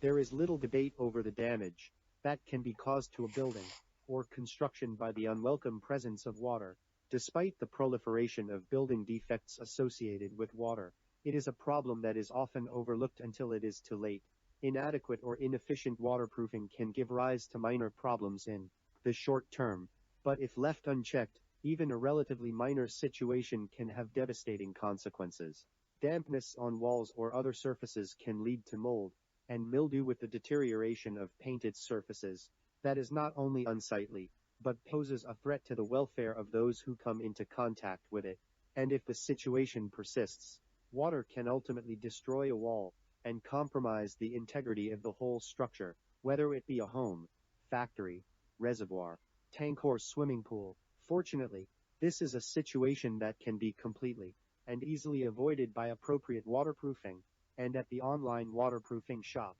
There is little debate over the damage that can be caused to a building or construction by the unwelcome presence of water. Despite the proliferation of building defects associated with water, it is a problem that is often overlooked until it is too late. Inadequate or inefficient waterproofing can give rise to minor problems in the short term, but if left unchecked, even a relatively minor situation can have devastating consequences. Dampness on walls or other surfaces can lead to mold and mildew with the deterioration of painted surfaces. That is not only unsightly, but poses a threat to the welfare of those who come into contact with it. And if the situation persists, water can ultimately destroy a wall and compromise the integrity of the whole structure, whether it be a home, factory, reservoir, tank or swimming pool. Fortunately, this is a situation that can be completely and easily avoided by appropriate waterproofing, and at the online waterproofing shop,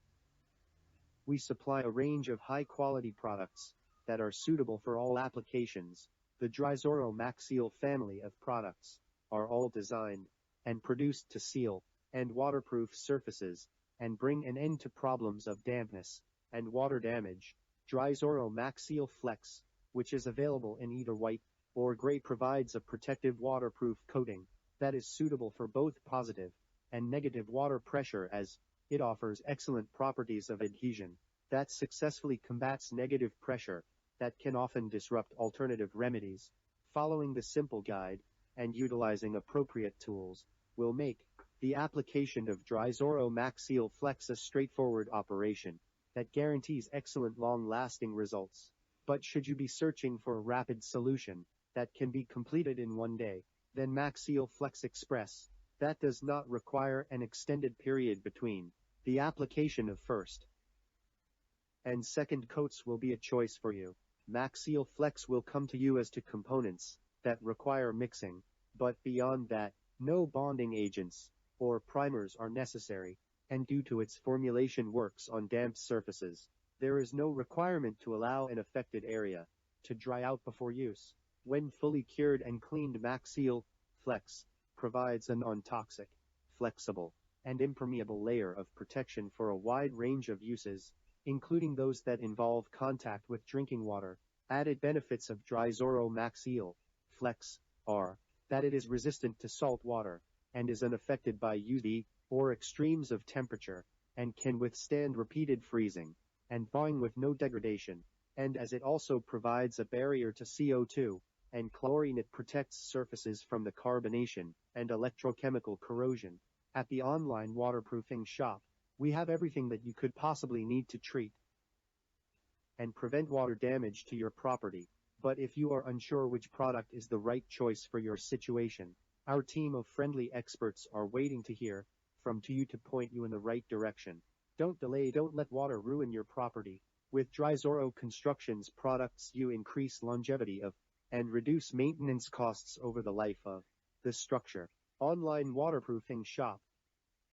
we supply a range of high-quality products that are suitable for all applications. The Drizoro Maxseal family of products are all designed and produced to seal and waterproof surfaces and bring an end to problems of dampness and water damage. Drizoro Maxseal Flex, which is available in either white or gray, provides a protective waterproof coating that is suitable for both positive and negative water pressure, as it offers excellent properties of adhesion that successfully combats negative pressure that can often disrupt alternative remedies. Following the simple guide and utilizing appropriate tools will make the application of Drizoro Maxseal Flex a straightforward operation that guarantees excellent long-lasting results. But should you be searching for a rapid solution that can be completed in one day, then Maxseal Flex Express, that does not require an extended period between the application of first and second coats, will be a choice for you. Maxseal Flex will come to you as to components that require mixing, but beyond that, no bonding agents or primers are necessary, and due to its formulation works on damp surfaces, there is no requirement to allow an affected area to dry out before use. When fully cured and cleaned, Maxseal Flex provides a non-toxic, flexible, and impermeable layer of protection for a wide range of uses, including those that involve contact with drinking water. Added benefits of Drizoro Maxseal Flex are that it is resistant to salt water and is unaffected by UV or extremes of temperature, and can withstand repeated freezing and thawing with no degradation. And as it also provides a barrier to CO2 and chlorine, it protects surfaces from the carbonation and electrochemical corrosion. At the online waterproofing shop, we have everything that you could possibly need to treat and prevent water damage to your property. But if you are unsure which product is the right choice for your situation, our team of friendly experts are waiting to hear from you to point you in the right direction. Don't delay, don't let water ruin your property. With Drizoro Construction's products, you increase longevity of and reduce maintenance costs over the life of the structure. Online waterproofing shop.